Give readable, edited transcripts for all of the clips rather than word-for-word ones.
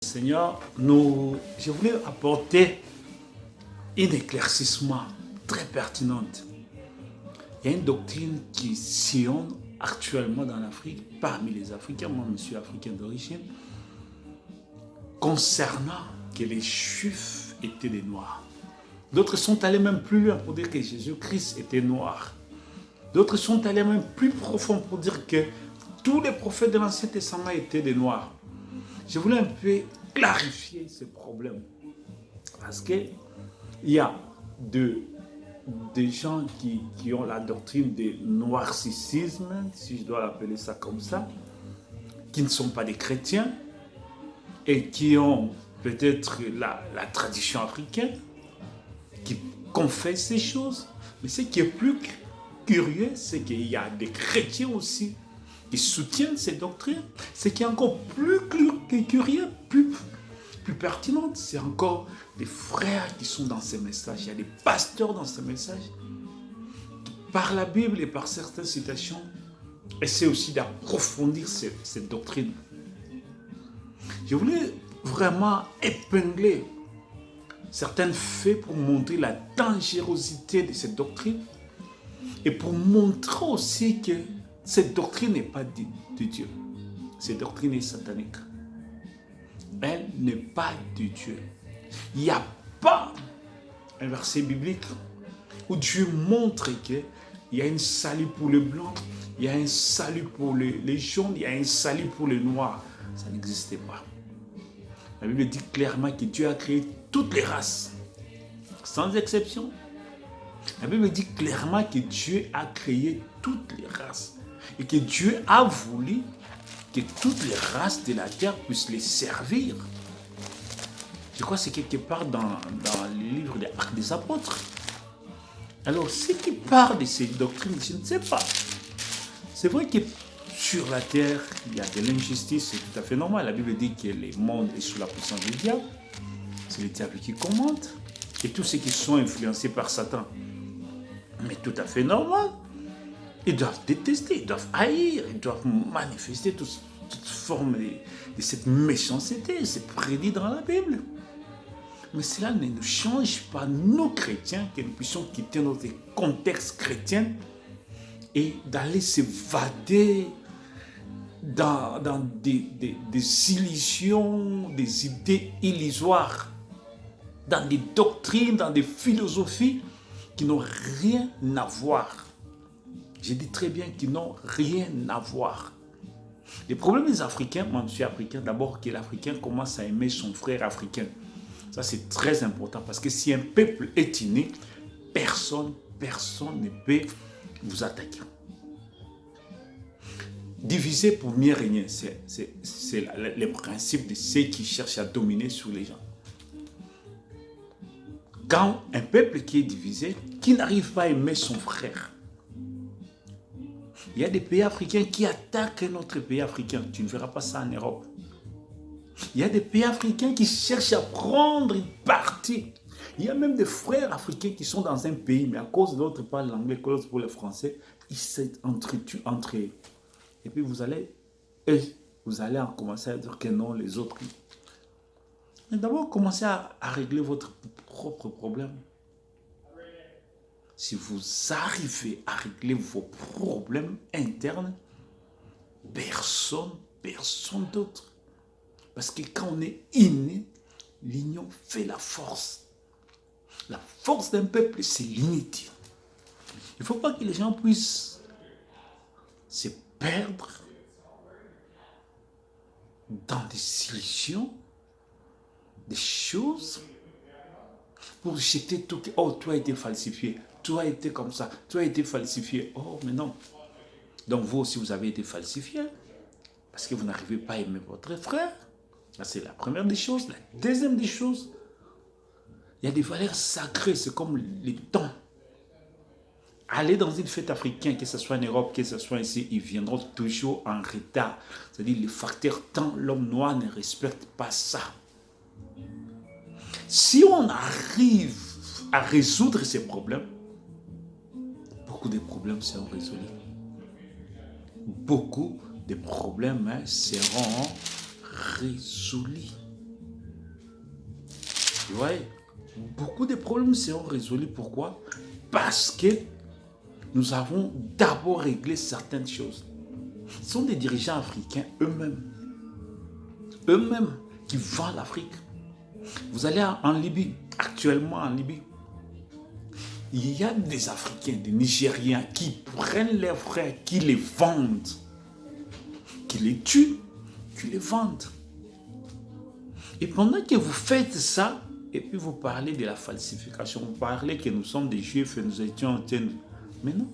Seigneur, je voulais apporter un éclaircissement très pertinent. Il y a une doctrine qui sillonne actuellement dans l'Afrique, parmi les Africains, moi je suis africain d'origine, concernant que les Juifs étaient des Noirs. D'autres sont allés même plus loin pour dire que Jésus-Christ était noir. D'autres sont allés même plus profond pour dire que tous les prophètes de l'Ancien Testament étaient des Noirs. Je voulais un peu clarifier ce problème. Parce qu'il y a des gens qui ont la doctrine du noircissisme, si je dois l'appeler ça comme ça, qui ne sont pas des chrétiens et qui ont peut-être la tradition africaine, qui confessent ces choses. Mais ce qui est plus curieux, c'est qu'il y a des chrétiens aussi qui soutiennent ces doctrines. Ce qui est encore plus curieux, plus pertinent, c'est encore des frères qui sont dans ces messages. Il y a des pasteurs dans ces messages qui, par la Bible et par certaines citations, essaient aussi d'approfondir cette doctrine. Je voulais vraiment épingler certains faits pour montrer la dangerosité de cette doctrine et pour montrer aussi que cette doctrine n'est pas de Dieu. Cette doctrine est satanique. Elle n'est pas de Dieu. Il n'y a pas un verset biblique où Dieu montre qu'il y a un salut pour les blancs, il y a un salut pour les jaunes, il y a un salut pour les noirs. Ça n'existait pas. La Bible dit clairement que Dieu a créé toutes les races, sans exception. La Bible dit clairement que Dieu a créé toutes les races et que Dieu a voulu que toutes les races de la terre puissent les servir. Je crois que c'est quelque part dans le livre des Actes des Apôtres. Alors, ceux qui parlent de ces doctrines, je ne sais pas. C'est vrai que sur la terre, il y a de l'injustice, c'est tout à fait normal. La Bible dit que le monde est sous la puissance du diable. C'est le diable qui commande. Et tous ceux qui sont influencés par Satan. Mais tout à fait normal. Ils doivent détester, ils doivent haïr, ils doivent manifester toute forme de cette méchanceté. C'est prédit dans la Bible. Mais cela ne nous change pas, nous chrétiens, que nous puissions quitter notre contexte chrétien et d'aller s'évader dans des illusions, des idées illusoires, dans des doctrines, dans des philosophies qui n'ont rien à voir. Je dis très bien qu'ils n'ont rien à voir. Les problèmes des Africains, moi je suis africain, d'abord que l'Africain commence à aimer son frère africain. Ça c'est très important parce que si un peuple est uni, personne ne peut vous attaquer. Diviser pour mieux régner, c'est le principe de ceux qui cherchent à dominer sur les gens. Quand un peuple qui est divisé, qui n'arrive pas à aimer son frère, il y a des pays africains qui attaquent notre pays africain. Tu ne verras pas ça en Europe. Il y a des pays africains qui cherchent à prendre une partie. Il y a même des frères africains qui sont dans un pays, mais à cause de l'autre parle l'anglais, à cause pour le français, ils s'entretuent entre eux. Et puis vous allez commencer à dire que non, les autres. Mais d'abord, commencez à régler votre propre problème. Si vous arrivez à régler vos problèmes internes, personne d'autre. Parce que quand on est unis, l'union fait la force. La force d'un peuple, c'est l'unité. Il ne faut pas que les gens puissent se perdre dans des illusions, des choses, pour jeter tout. Oh, toi as été falsifié. Toi as été comme ça. Toi as été falsifié. Oh, mais non. Donc vous aussi, vous avez été falsifié. Parce que vous n'arrivez pas à aimer votre frère. Ça, c'est la première des choses. La deuxième des choses, il y a des valeurs sacrées. C'est comme les temps. Aller dans une fête africaine, que ce soit en Europe, que ce soit ici, ils viendront toujours en retard. C'est-à-dire le facteur temps, l'homme noir ne respecte pas ça. Si on arrive à résoudre ces problèmes, beaucoup de problèmes seront résolus. Beaucoup de problèmes seront résolus. Tu vois, beaucoup de problèmes seront résolus. Pourquoi? Parce que nous avons d'abord réglé certaines choses. Ce sont des dirigeants africains eux-mêmes qui vendent l'Afrique. Vous allez en Libye, actuellement en Libye, il y a des Africains, des Nigériens qui prennent leurs frères, qui les vendent, qui les tuent, qui les vendent. Et pendant que vous faites ça, et puis vous parlez de la falsification, vous parlez que nous sommes des Juifs et nous étions... Mais non.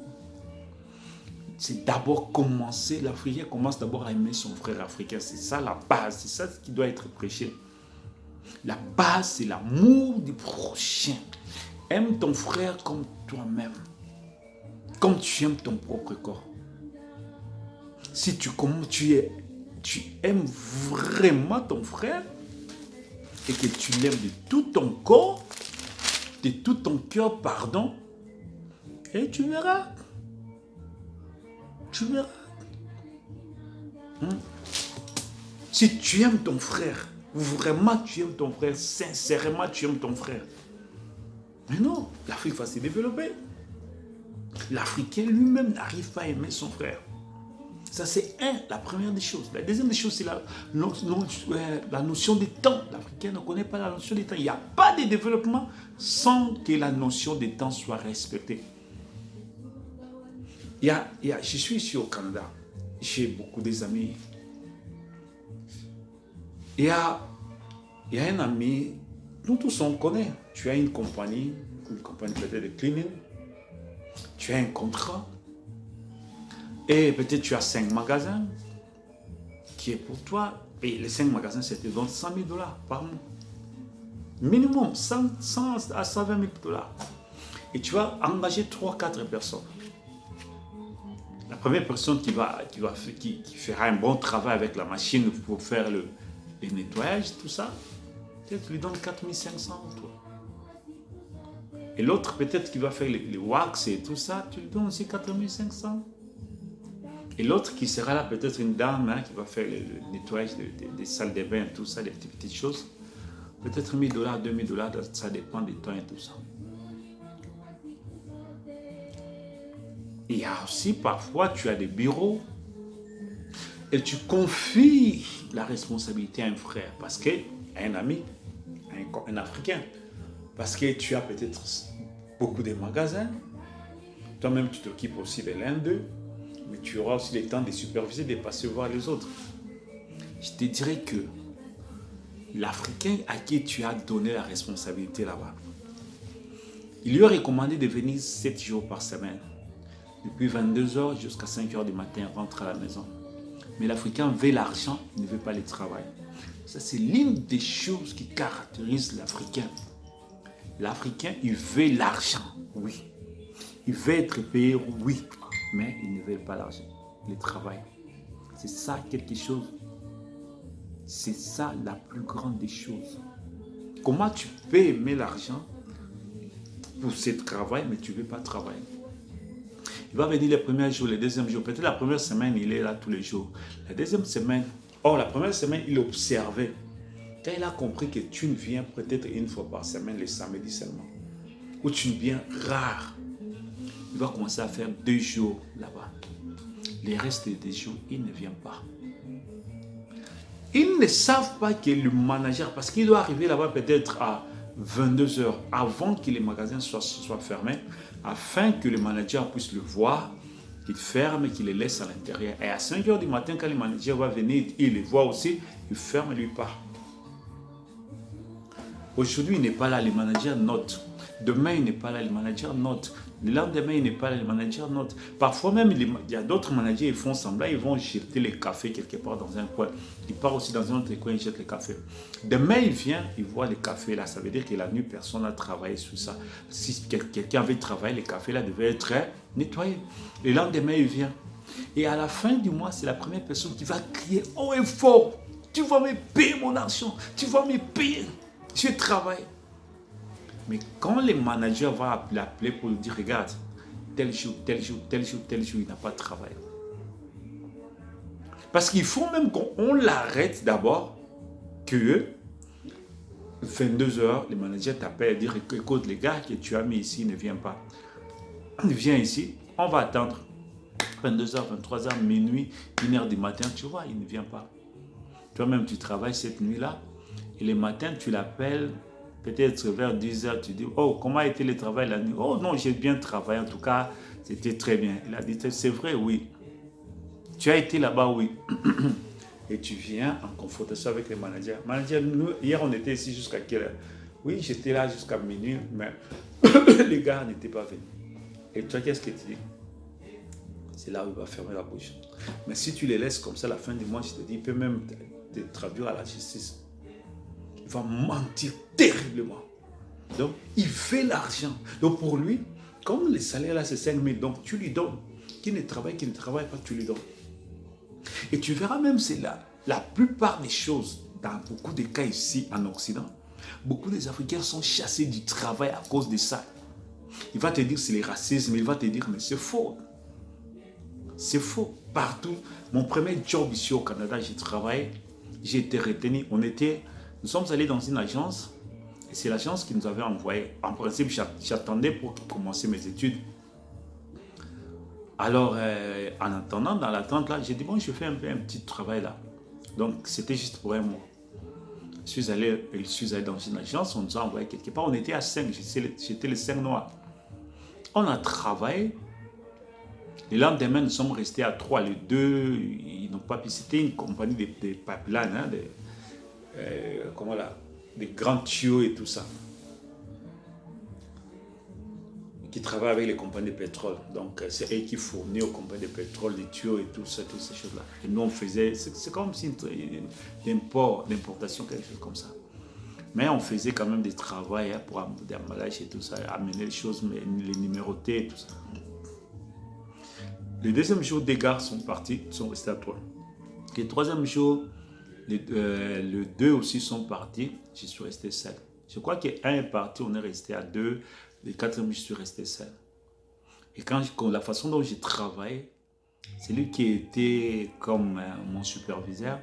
C'est d'abord commencer, l'Africain commence d'abord à aimer son frère africain. C'est ça la base, c'est ça ce qui doit être prêché. La base, c'est l'amour du prochain. Aime ton frère comme toi-même, comme tu aimes ton propre corps. Si tu aimes vraiment ton frère et que tu l'aimes de tout ton corps, de tout ton cœur, pardon, et tu verras. Tu verras. Si tu aimes ton frère, vraiment tu aimes ton frère, sincèrement tu aimes ton frère. Mais non, l'Afrique va se développer. L'Africain lui-même n'arrive pas à aimer son frère. Ça, c'est la première des choses. La deuxième des choses, c'est la notion du temps. L'Africain ne connaît pas la notion du temps. Il n'y a pas de développement sans que la notion du temps soit respectée. Je suis ici au Canada. J'ai beaucoup d'amis. Il y a un ami, nous tous on connaît. Tu as une compagnie peut-être de cleaning. Tu as un contrat. Et peut-être tu as 5 magasins qui est pour toi. Et les 5 magasins, c'était donc $100 000 par mois. Minimum, 100 à 120 $000. Et tu vas engager 3-4 personnes. La première personne qui fera un bon travail avec la machine pour faire le nettoyage, tout ça, peut-être tu lui donnes 4 500 toi. Et l'autre, peut-être qui va faire les wax et tout ça, tu lui donnes aussi 4 500. Et l'autre qui sera là, peut-être une dame qui va faire le nettoyage des salles de bain, tout ça, des petites choses. Peut-être $1 000, $2 000, ça dépend du temps et tout ça. Il y a aussi parfois, tu as des bureaux et tu confies la responsabilité à un frère, parce que, à un ami, à un Africain, parce que tu as peut-être beaucoup de magasins, toi-même tu t'occupes aussi de l'un d'eux, mais tu auras aussi le temps de superviser, de passer voir les autres. Je te dirais que l'Africain à qui tu as donné la responsabilité là-bas, il lui a recommandé de venir 7 jours par semaine. Depuis 22h jusqu'à 5h du matin, rentre à la maison. Mais l'Africain veut l'argent, il ne veut pas le travail. Ça, c'est l'une des choses qui caractérise l'Africain. L'Africain, il veut l'argent, oui. Il veut être payé, oui. Mais il ne veut pas l'argent, le travail. C'est ça quelque chose. C'est ça la plus grande des choses. Comment tu peux aimer l'argent pour ce travail, mais tu ne veux pas travailler? Il va venir les premiers jours, les deuxièmes jours. Peut-être la première semaine, il est là tous les jours. La deuxième semaine, la première semaine, il observait. Quand il a compris que tu ne viens peut-être une fois par semaine, le samedi seulement, ou tu ne viens rare, il va commencer à faire 2 jours là-bas. Les restes des jours, il ne vient pas. Ils ne savent pas que le manager, parce qu'il doit arriver là-bas peut-être à 22h, avant que les magasins soient fermés, afin que le manager puisse le voir, qu'il ferme et qu'il le laisse à l'intérieur. Et à 5h du matin, quand le manager va venir, il le voit aussi, il ferme et lui part. Aujourd'hui, il n'est pas là, le manager note. Demain, il n'est pas là, le manager note. Le lendemain, il n'est pas là, le manager note. Parfois même, il y a d'autres managers, ils font semblant, ils vont jeter les cafés quelque part dans un coin. Il part aussi dans un autre coin, il jette les cafés. Demain, il vient, il voit les cafés là. Ça veut dire que la nuit, personne n'a travaillé sur ça. Si quelqu'un avait travaillé, les cafés là devaient être nettoyés. Le lendemain, il vient. Et à la fin du mois, c'est la première personne qui va crier haut et fort. Tu vas me payer mon argent. Tu vas me payer. Je travaille. Mais quand le manager va l'appeler pour lui dire, regarde, tel jour, il n'a pas de travail. Parce qu'il faut même qu'on l'arrête d'abord, que 22 heures, le manager t'appelle et dit, écoute, les gars que tu as mis ici ne viennent pas. Viens ici, on va attendre. 22 heures, 23 heures, minuit, 1 heure du matin, tu vois, il ne vient pas. Toi-même, tu travailles cette nuit-là, et le matin, tu l'appelles, peut-être vers 10 heures, tu dis, oh, comment a été le travail la nuit? Oh non, j'ai bien travaillé, en tout cas, c'était très bien. Il a dit, c'est vrai, oui. Tu as été là-bas, oui. Et tu viens en confrontation avec les managers. Manager, nous, hier, on était ici jusqu'à quelle heure? Oui, j'étais là jusqu'à minuit, mais les gars n'étaient pas venus. Et toi, qu'est-ce que tu dis? C'est là où il va fermer la bouche. Mais si tu les laisses comme ça, à la fin du mois, je te dis, il peut même te traduire à la justice. Il va mentir terriblement. Donc, il fait l'argent. Donc, pour lui, comme le salaire là, c'est 5 000, donc tu lui donnes. Qui ne travaille pas, tu lui donnes. Et tu verras même, c'est là, la plupart des choses, dans beaucoup de cas ici en Occident, beaucoup des Africains sont chassés du travail à cause de ça. Il va te dire c'est le racisme, il va te dire mais c'est faux. C'est faux. Partout. Mon premier job ici au Canada, j'ai travaillé, j'ai été retenu. Nous sommes allés dans une agence, et c'est l'agence qui nous avait envoyé. En principe, j'attendais pour commencer mes études. Alors, en attendant, dans l'attente là, j'ai dit bon, je fais un petit travail là. Donc, c'était juste pour un mois. Je suis allé dans une agence, on nous a envoyé quelque part. On était à 5, j'étais les 5 noirs. On a travaillé. Le lendemain, nous sommes restés à 3. Les 2, ils n'ont pas pu. C'était une compagnie de pipelines, hein, des grands tuyaux et tout ça, qui travaillent avec les compagnies de pétrole. Donc, c'est eux qui fournissent aux compagnies de pétrole des tuyaux et tout ça, toutes ces choses-là. Et nous, on faisait, c'est comme si d'importation, quelque chose comme ça. Mais on faisait quand même des travaux hein, pour des emballages et tout ça, amener les choses, les numéroter et tout ça. Le deuxième jour, des gars sont partis, sont restés à 3. Le troisième jour, les 2 aussi sont partis, je suis resté seul. Je crois qu'un est parti, on est resté à 2. Le 4e, je suis resté seul. Et la façon dont j'ai travaillé, c'est lui qui était comme mon superviseur.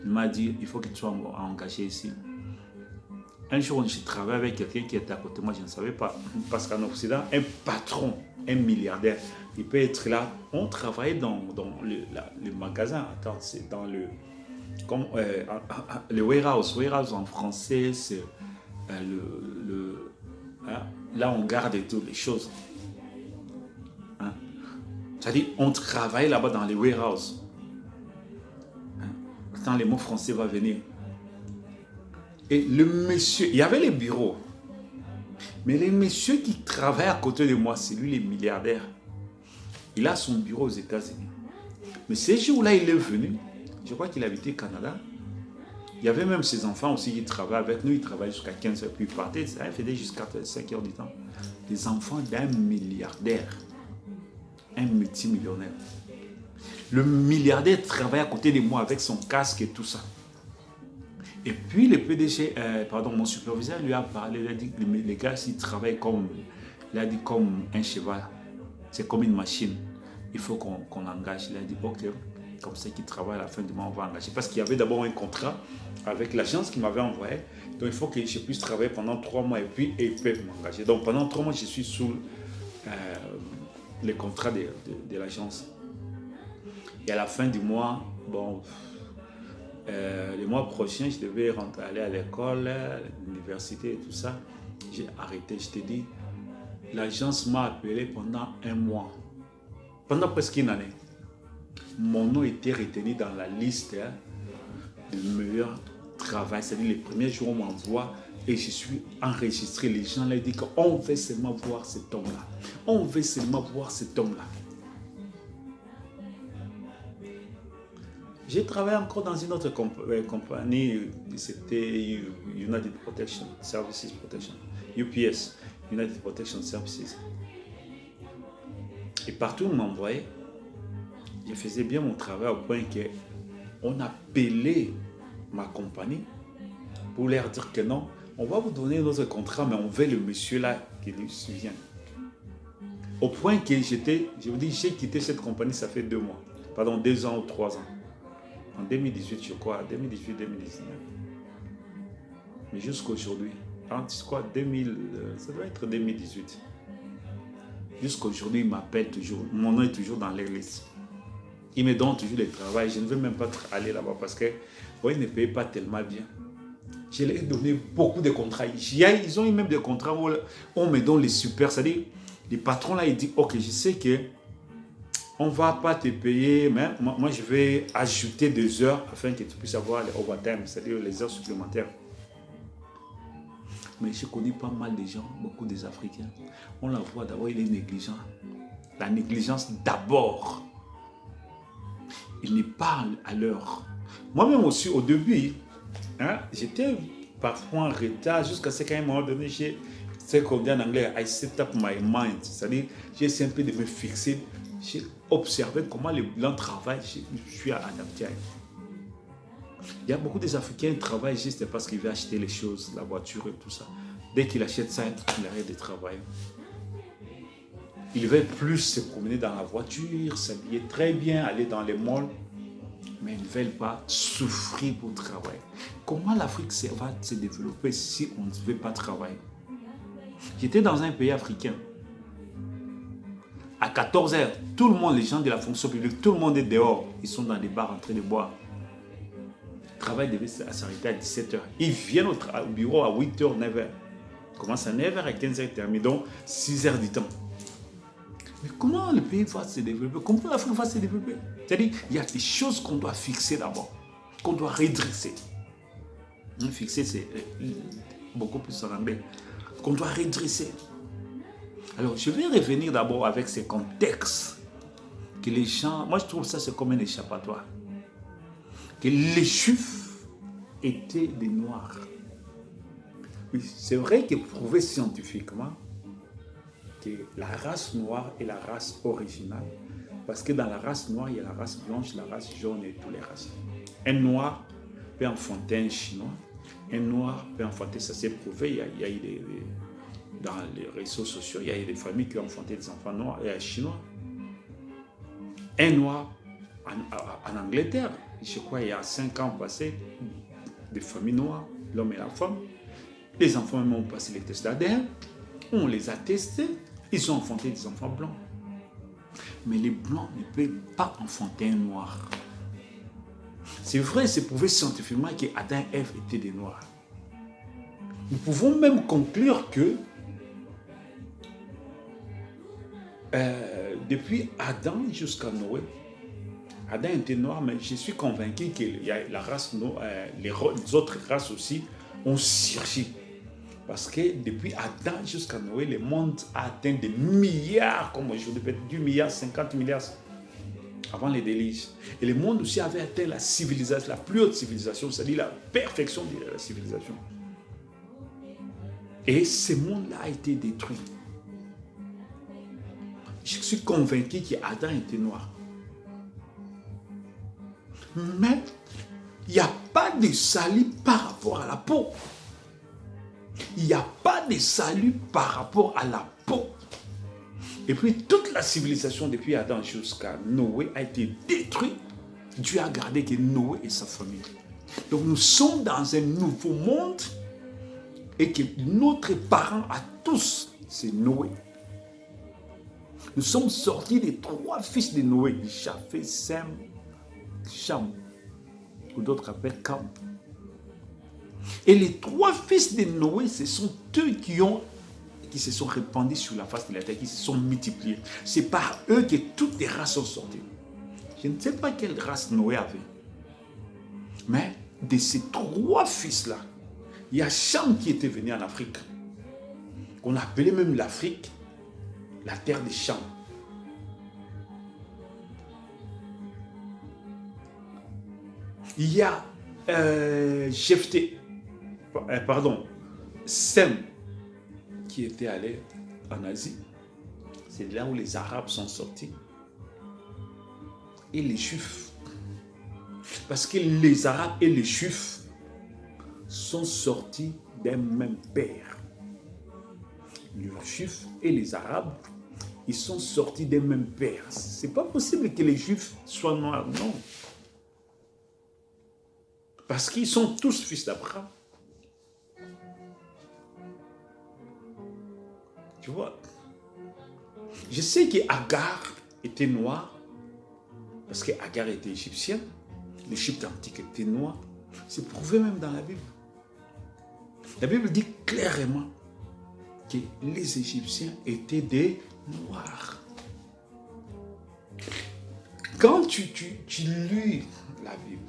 Il m'a dit, il faut que tu sois engagé ici. Un jour, j'ai travaillé avec quelqu'un qui était à côté de moi, je ne savais pas. Parce qu'en Occident, un patron, un milliardaire, il peut être là. On travaillait dans le magasin. Attends, c'est dans le warehouse. Warehouse en français, c'est hein, là, on garde toutes les choses. Hein. C'est-à-dire, on travaille là-bas dans les warehouses. Hein. Quand le mot français va venir. Et le monsieur, il y avait les bureaux. Mais le monsieur qui travaille à côté de moi, c'est lui, le milliardaire. Il a son bureau aux États-Unis. Mais ces jours-là, il est venu. Je crois qu'il habitait au Canada. Il y avait même ses enfants aussi qui travaillaient avec nous. Ils travaillaient jusqu'à 15 heures. Puis ils partaient. Ça faisait jusqu'à 5 heures du temps. Les enfants d'un milliardaire. Un multimillionnaire. Le milliardaire travaille à côté de moi avec son casque et tout ça. Et puis le PDG, mon superviseur lui a parlé, il a dit les gars, s'ils travaillent comme un cheval, c'est comme une machine, il faut qu'on engage. Il a dit ok, comme ça qu'ils travaillent à la fin du mois, on va engager. Parce qu'il y avait d'abord un contrat avec l'agence qui m'avait envoyé, donc il faut que je puisse travailler pendant 3 mois et puis ils peuvent m'engager. Donc pendant 3 mois, je suis sous le contrat de l'agence. Et à la fin du mois, le mois prochain, je devais aller à l'école, à l'université et tout ça. J'ai arrêté, je t'ai dit. L'agence m'a appelé pendant 1 mois. Pendant presque une année. Mon nom était retenu dans la liste de meilleurs travail. C'est-à-dire les premiers jours, on m'envoie et je suis enregistré. Les gens là disent qu'on veut seulement voir cet homme-là. On veut seulement voir cet homme-là. J'ai travaillé encore dans une autre compagnie, c'était United Protection Services Protection, UPS, United Protection Services. Et partout où on m'envoyait, je faisais bien mon travail au point qu'on appelait ma compagnie pour leur dire que non, on va vous donner notre contrat, mais on veut le monsieur là qui nous vient. Au point que je vous dis, j'ai quitté cette compagnie, ça fait 2 mois, 2 ans ou 3 ans. En 2018, je crois, 2018-2019. Mais jusqu'à aujourd'hui, c'est quoi, 2000, ça doit être 2018. Jusqu'à aujourd'hui, il m'appelle toujours. Mon nom est toujours dans les listes. Il me donne toujours le travail. Je ne veux même pas aller là-bas parce que ils ne payent pas tellement bien. Je leur ai donné beaucoup de contrats. Ils ont eu même des contrats où on me donne les super. C'est-à-dire, les patrons là, ils disent, ok, je sais que on ne va pas te payer, mais moi, je vais ajouter des heures afin que tu puisses avoir les overtime, c'est-à-dire les heures supplémentaires. Mais je connais pas mal de gens, beaucoup des Africains. On la voit d'abord, il est négligent. La négligence d'abord. Il n'est pas à l'heure. Moi-même aussi, au début, j'étais parfois en retard jusqu'à ce qu'à un moment donné, j'ai ce qu'on dit en anglais, I set up my mind. C'est-à-dire, j'ai essayé un peu de me fixer. J'ai observé comment les Blancs travaillent. Je suis adapté à eux. Il y a beaucoup des Africains qui travaillent juste parce qu'ils veulent acheter les choses, la voiture et tout ça. Dès qu'il achète ça, il arrête de travailler. Ils veulent plus se promener dans la voiture, s'habiller très bien, aller dans les malls, mais ils ne veulent pas souffrir pour travailler. Comment l'Afrique va se développer si on ne veut pas travailler? J'étais dans un pays africain. À 14h, tout le monde, les gens de la fonction publique, tout le monde est dehors. Ils sont dans des bars en train de boire. Le travail devait s'arrêter à 17h. Ils viennent au bureau à 8h, 9h. Ils commencent à 9h, à 15h, ils terminent donc 6h du temps. Mais comment le pays va se développer? Comment l'Afrique va se développer? C'est-à-dire, il y a des choses qu'on doit fixer d'abord, qu'on doit redresser. Fixer, c'est beaucoup plus en anglais. Qu'on doit redresser. Alors, je vais revenir d'abord avec ces contextes que les gens... Moi, je trouve ça, c'est comme un échappatoire. Que les Juifs étaient des Noirs. Oui, c'est vrai qu'il est prouvé scientifiquement que la race noire est la race originale. Parce que dans la race noire, il y a la race blanche, la race jaune et toutes les races. Un noir peut enfanter un chinois. Un noir peut enfanter, ça s'est prouvé. Il y a eu dans les réseaux sociaux, il y a eu des familles qui ont enfanté des enfants noirs et chinois. Un noir en Angleterre, je crois il y a 5 ans passé, des familles noires, l'homme et la femme. Les enfants même ont passé les tests d'ADN, on les a testés, ils ont enfanté des enfants blancs. Mais les blancs ne peuvent pas enfanter un noir. C'est vrai, c'est prouvé scientifiquement qu'Adam et Ève étaient des noirs. Nous pouvons même conclure que depuis Adam jusqu'à Noé, Adam était noir, mais je suis convaincu que la race noire, les autres races aussi ont surgi. Parce que depuis Adam jusqu'à Noé, le monde a atteint des milliards, comme aujourd'hui, peut-être 10 milliards, 50 milliards avant les délices. Et le monde aussi avait atteint la civilisation, la plus haute civilisation, c'est-à-dire la perfection de la civilisation. Et ce monde-là a été détruit. Je suis convaincu qu'Adam était noir. Mais il n'y a pas de salut par rapport à la peau. Il n'y a pas de salut par rapport à la peau. Et puis toute la civilisation depuis Adam jusqu'à Noé a été détruite. Dieu a gardé que Noé et sa famille. Donc nous sommes dans un nouveau monde et que notre parent à tous, c'est Noé. Nous sommes sortis des 3 fils de Noé, Japheth, Sem, Cham, ou d'autres appellent Cam. Et les 3 fils de Noé, ce sont eux qui se sont répandus sur la face de la terre, qui se sont multipliés. C'est par eux que toutes les races sont sorties. Je ne sais pas quelle race Noé avait. Mais de ces 3 fils-là, il y a Cham qui était venu en Afrique. On appelait même l'Afrique la terre des Cham. Il y a Sem qui était allé en Asie. C'est là où les Arabes sont sortis. Et les Juifs. Parce que les Arabes et les Juifs sont sortis d'un même père. Les Juifs et les Arabes, ils sont sortis d'un même père. C'est pas possible que les Juifs soient noirs, non. Parce qu'ils sont tous fils d'Abraham. Tu vois, je sais qu'Agar était noir, parce qu'Agar était égyptien, l'Égypte antique était noir. C'est prouvé même dans la Bible. La Bible dit clairement que les Égyptiens étaient des noirs. Quand tu lis la Bible,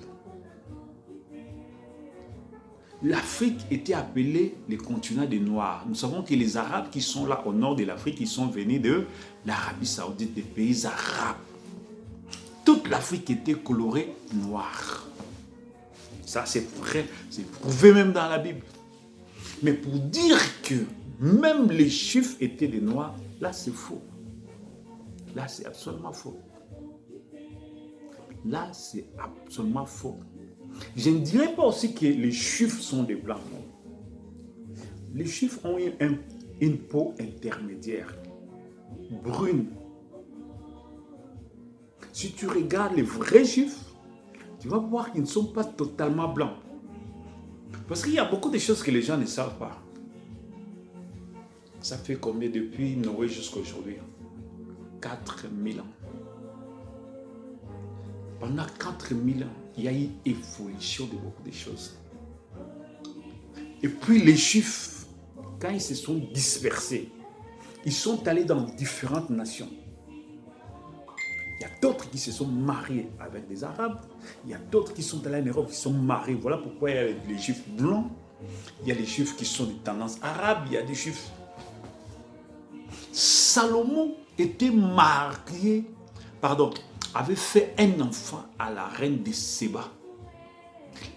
l'Afrique était appelée le continent des Noirs. Nous savons que les Arabes qui sont là au nord de l'Afrique, ils sont venus de l'Arabie Saoudite, des pays arabes. Toute l'Afrique était colorée noire. Ça, c'est vrai, c'est prouvé même dans la Bible. Mais pour dire que même les Juifs étaient des Noirs, là, c'est faux. Là, c'est absolument faux. Là, c'est absolument faux. Je ne dirais pas aussi que les Juifs sont des Blancs. Non. Les Juifs ont une peau intermédiaire, brune. Si tu regardes les vrais Juifs, tu vas voir qu'ils ne sont pas totalement blancs. Parce qu'il y a beaucoup de choses que les gens ne savent pas. Ça fait combien depuis Noé jusqu'à aujourd'hui? 4000 ans. Pendant 4000 ans, il y a eu évolution de beaucoup de choses. Et puis les Juifs, quand ils se sont dispersés, ils sont allés dans différentes nations. Il y a d'autres qui se sont mariés avec des Arabes. Il y a d'autres qui sont allés en Europe, qui sont mariés. Voilà pourquoi il y a les Juifs blancs. Il y a les Juifs qui sont de tendance arabe. Il y a des Juifs. Salomon était marié, avait fait un enfant à la reine de Séba.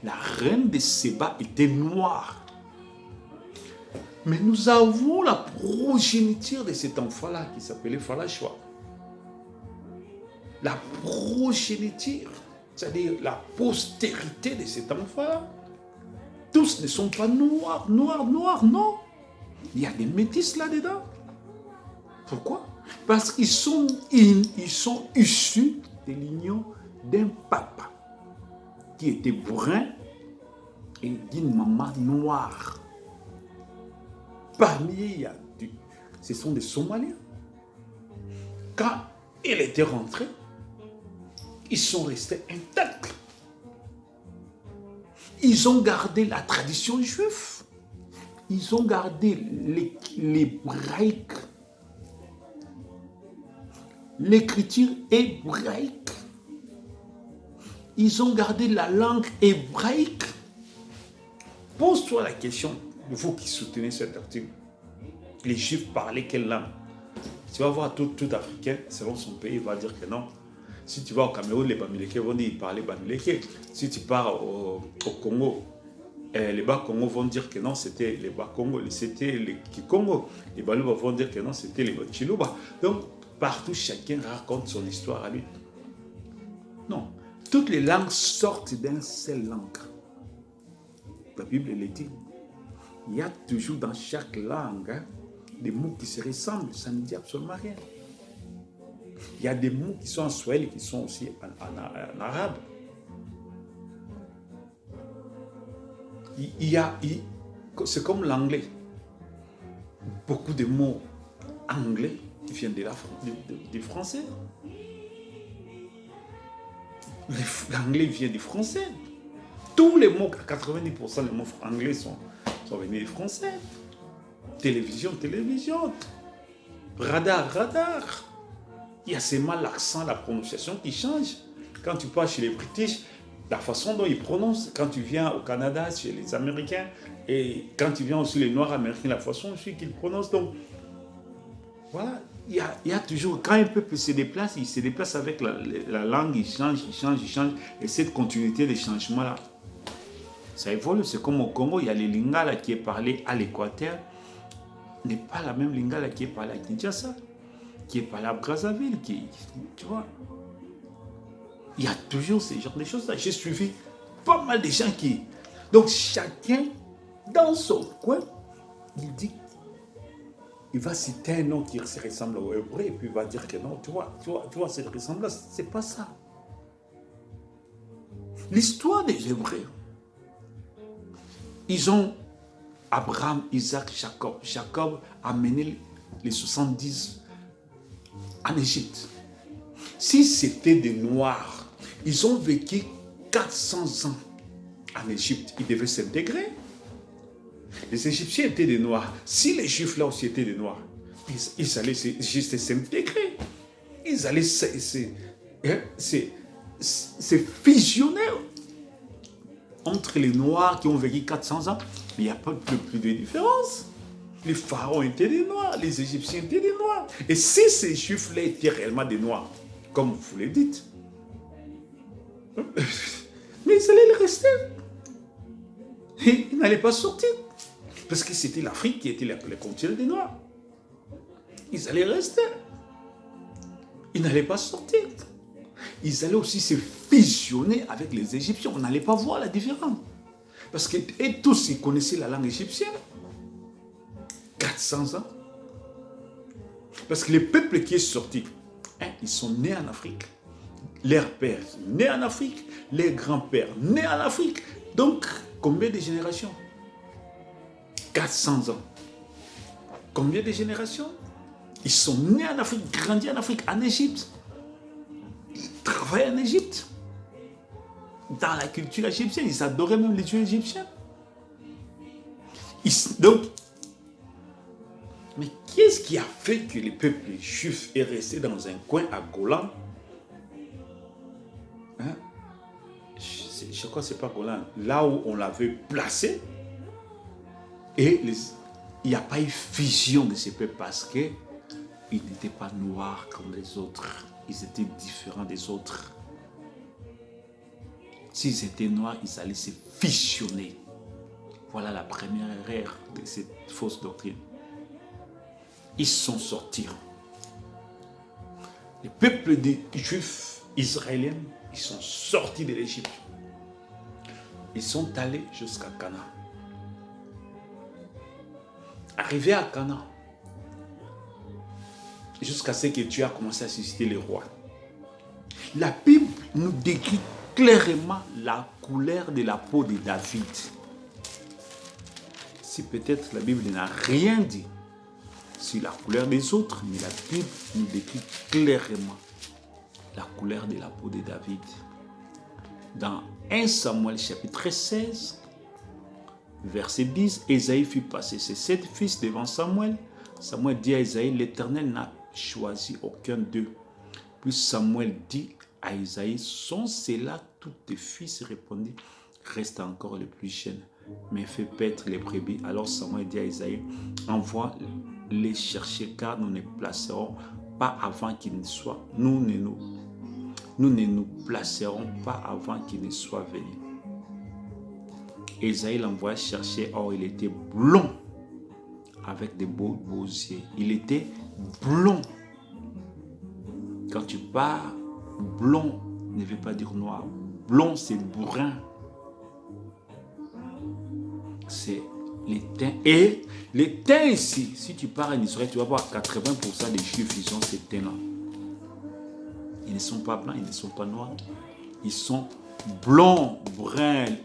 La reine de Séba était noire. Mais nous avons la progéniture de cet enfant-là qui s'appelait Falashwa. La progéniture, c'est-à-dire la postérité de cet enfant-là. Tous ne sont pas noirs, non. Il y a des métis là-dedans. Pourquoi? Parce qu'ils sont issus de l'union d'un papa qui était brun et d'une maman noire. Parmi eux, ce sont des Somaliens. Quand il était rentré, ils sont restés intacts. Ils ont gardé la tradition juive. Ils ont gardé l'hébraïque, l'écriture hébraïque. Ils ont gardé la langue hébraïque. Pose-toi la question, vous qui soutenez cet article. Les Juifs parlaient quelle langue? Tu vas voir tout Africain, selon son pays, il va dire que non. Si tu vas au Cameroun, les Bamileke vont dire qu'ils parlaient Bamileke. Si tu pars au Congo, les Bas-Congo vont dire que non, c'était les Bas-Congo, c'était les Kikongo. Les Baluba vont dire que non, c'était les Chiluba. Donc, partout, chacun raconte son histoire à lui. Non. Toutes les langues sortent d'un seul langue. La Bible le dit. Il y a toujours dans chaque langue des mots qui se ressemblent. Ça ne dit absolument rien. Il y a des mots qui sont en swahili et qui sont aussi en arabe. C'est comme l'anglais. Beaucoup de mots anglais viennent du français. L'anglais vient du français. Tous les mots, 90% des mots anglais sont venus du français. Télévision. Radar. Il y a seulement l'accent, la prononciation qui change. Quand tu pars chez les British, la façon dont ils prononcent, quand tu viens au Canada, chez les Américains, et quand tu viens aussi les Noirs américains, la façon aussi qu'ils prononcent. Donc, voilà, il y a toujours, quand un peuple se déplace, il se déplace avec la langue, il change. Et cette continuité de changement-là, ça évolue. C'est comme au Congo, il y a les lingala qui est parlé à l'Équateur, n'est pas la même lingala qui est parlée à Kinshasa, qui est parlé à Brazzaville, tu vois. Il y a toujours ce genre de choses-là. J'ai suivi pas mal de gens qui... Donc, chacun, dans son coin, il dit, il va citer un nom qui se ressemble au hébreu, et puis il va dire que non, tu vois cette ressemblance, c'est pas ça. L'histoire des Hébreux, ils ont Abraham, Isaac, Jacob. Jacob a mené les 70 en Égypte. Si c'était des Noirs, ils ont vécu 400 ans en Égypte, ils devaient s'intégrer. Les Égyptiens étaient des Noirs. Si les Juifs là aussi étaient des Noirs, ils allaient juste s'intégrer. Ils allaient se fusionner entre les Noirs qui ont vécu 400 ans. Mais il n'y a pas plus de différence. Les pharaons étaient des Noirs, les Égyptiens étaient des Noirs. Et si ces Juifs-là étaient réellement des Noirs, comme vous le dites, mais ils allaient le rester. Et ils n'allaient pas sortir. Parce que c'était l'Afrique qui était le continent des Noirs. Ils allaient rester. Ils n'allaient pas sortir. Ils allaient aussi se fusionner avec les Égyptiens. On n'allait pas voir la différence. Parce que et tous, ils connaissaient la langue égyptienne. 400 ans. Parce que le peuple qui est sorti, ils sont nés en Afrique. Leurs pères nés en Afrique. Les grands-pères nés en Afrique. Donc, combien de générations? 400 ans. Combien de générations? Ils sont nés en Afrique, grandis en Afrique, en Égypte. Ils travaillent en Égypte. Dans la culture égyptienne, ils adoraient même les dieux égyptiens. Donc, mais qu'est-ce qui a fait que le peuple juif est resté dans un coin à Golan? Hein? Je crois que ce n'est pas Golan. Là où on l'avait placé. Et il n'y a pas eu fusion de ces peuples parce qu'ils n'étaient pas noirs comme les autres. Ils étaient différents des autres. S'ils étaient noirs, ils allaient se fusionner. Voilà la première erreur de cette fausse doctrine. Ils sont sortis. Les peuples des Juifs israéliens, ils sont sortis de l'Égypte. Ils sont allés jusqu'à Canaan. Arrivé à Canaan, jusqu'à ce que Dieu a commencé à susciter les rois. La Bible nous décrit clairement la couleur de la peau de David. Si peut-être la Bible n'a rien dit sur la couleur des autres, mais la Bible nous décrit clairement la couleur de la peau de David. Dans 1 Samuel chapitre 16, verset 10, Ésaïe fit passer ses 7 fils devant Samuel. Samuel dit à Ésaïe, l'Éternel n'a choisi aucun d'eux. Puis Samuel dit à Ésaïe, sont ceux-là tous tes fils? Répondit, reste encore le plus jeune, mais fais paître les brebis. Alors Samuel dit à Ésaïe, envoie les chercher, car nous ne placerons pas avant qu'il ne soit. Nous ne nous placerons pas avant qu'il ne soit venu. Ésaïe l'envoya chercher, or il était blond, avec des beaux yeux. Il était blond. Quand tu parles, blond ne veut pas dire noir. Blond, c'est brun. C'est les teints. Et les teints ici, si tu pars en Israël, tu vas voir 80% des Juifs, ils ont ces teints-là. Ils ne sont pas blancs, ils ne sont pas noirs. Ils sont blonds, bruns.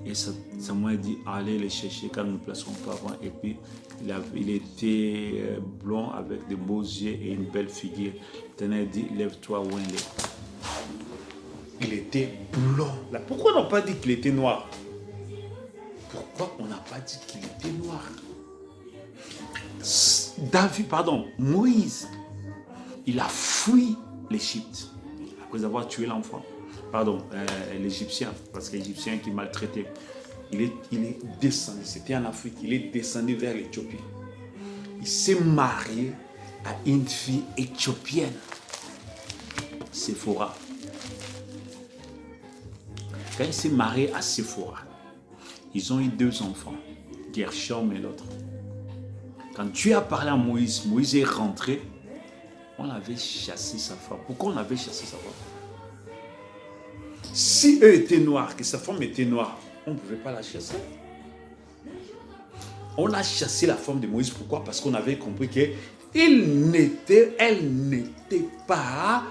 Et Samuel dit, allez les chercher car nous ne placerons pas avant. Et puis, il était blond avec de beaux yeux et une belle figure. L'Éternel dit, lève-toi, oins-les. Il était blond. Là, pourquoi on n'a pas dit qu'il était noir? Pourquoi on n'a pas dit qu'il était noir? Moïse, il a fui l'Égypte après avoir tué l'enfant. L'Égyptien, parce que l'Égyptien qui maltraitait. Il est descendu, c'était en Afrique, il est descendu vers l'Éthiopie. Il s'est marié à une fille éthiopienne, Séphora. Quand il s'est marié à Séphora, ils ont eu 2 enfants, Gershom et l'autre. Quand Dieu a parlé à Moïse, Moïse est rentré, on avait chassé sa femme. Pourquoi on avait chassé sa femme? Si eux étaient noirs, que sa femme était noire, on ne pouvait pas la chasser. On a chassé la femme de Moïse. Pourquoi? Parce qu'on avait compris qu'elle n'était pas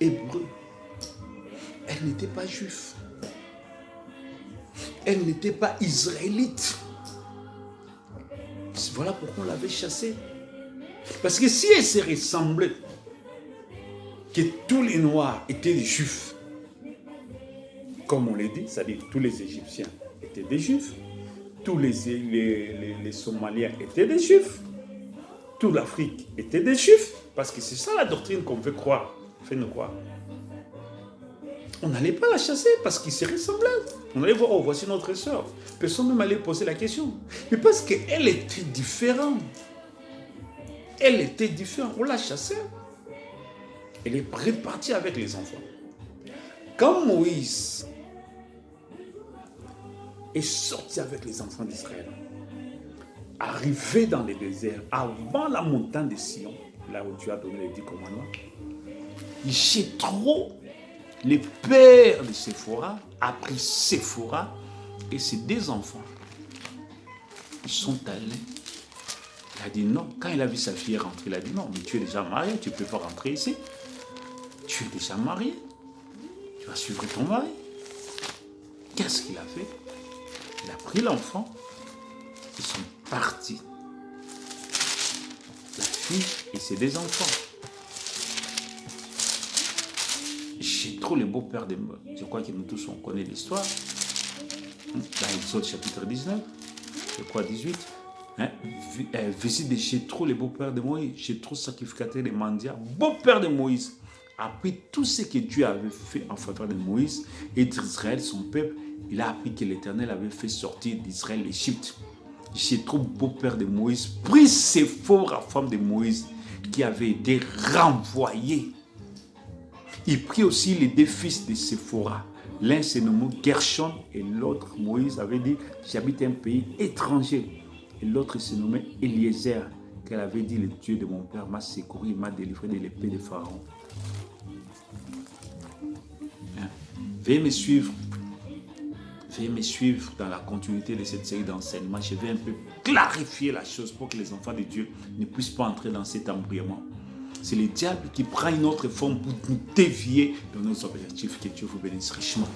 hébreu. Elle n'était pas juive. Elle n'était pas israélite. Voilà pourquoi on l'avait chassée. Parce que si elle se ressemblait, que tous les Noirs étaient des Juifs, comme on l'a dit, c'est-à-dire tous les Égyptiens étaient des Juifs, tous les Somaliens étaient des Juifs, toute l'Afrique était des Juifs, parce que c'est ça la doctrine qu'on veut croire, fait nous croire. On n'allait pas la chasser parce qu'ils se ressemblaient. On allait voir, oh, voici notre sœur. Personne ne m'allait poser la question. Mais parce qu'elle était différente. Elle était différente. On l'a chassée. Elle est repartie avec les enfants. Quand Moïse est sorti avec les enfants d'Israël, arrivé dans le désert, avant la montagne de Sion, là où Dieu a donné les 10 commandements, Jéthro, le père de Séphora, a pris Séphora et ses 2 enfants. Ils sont allés. Il a dit non. Quand il a vu sa fille rentrer, il a dit non, mais tu es déjà marié, tu ne peux pas rentrer ici. Tu es déjà marié. Tu vas suivre ton mari. Qu'est-ce qu'il a fait? Il a pris l'enfant. Ils sont partis. La fille et ses 2 enfants. Jéthro, le beau-père de Moïse. Je crois que nous tous on connaît l'histoire. Dans Exode chapitre 19, je crois 18. Visite de Jéthro, le beau-père de Moïse. Jéthro, sacrificateur des mendiants, beau-père de Moïse. Après tout ce que Dieu avait fait en faveur de Moïse et d'Israël, son peuple, il a appris que l'Éternel avait fait sortir d'Israël l'Égypte. Jéthro, beau-père de Moïse, prit Séphora, femme de Moïse, qui avait été renvoyée. Il prit aussi les 2 fils de Séphora. L'un se nommait Gershon et l'autre, Moïse avait dit, j'habite un pays étranger. Et l'autre se nommait Eliezer, qu'elle avait dit, le Dieu de mon père m'a secouru, il m'a délivré de l'épée de Pharaon. Veuillez me suivre. Veuillez me suivre dans la continuité de cette série d'enseignements. Je vais un peu clarifier la chose pour que les enfants de Dieu ne puissent pas entrer dans cet embrouillement. C'est le diable qui prend une autre forme pour nous dévier de nos objectifs. Que Dieu vous bénisse richement.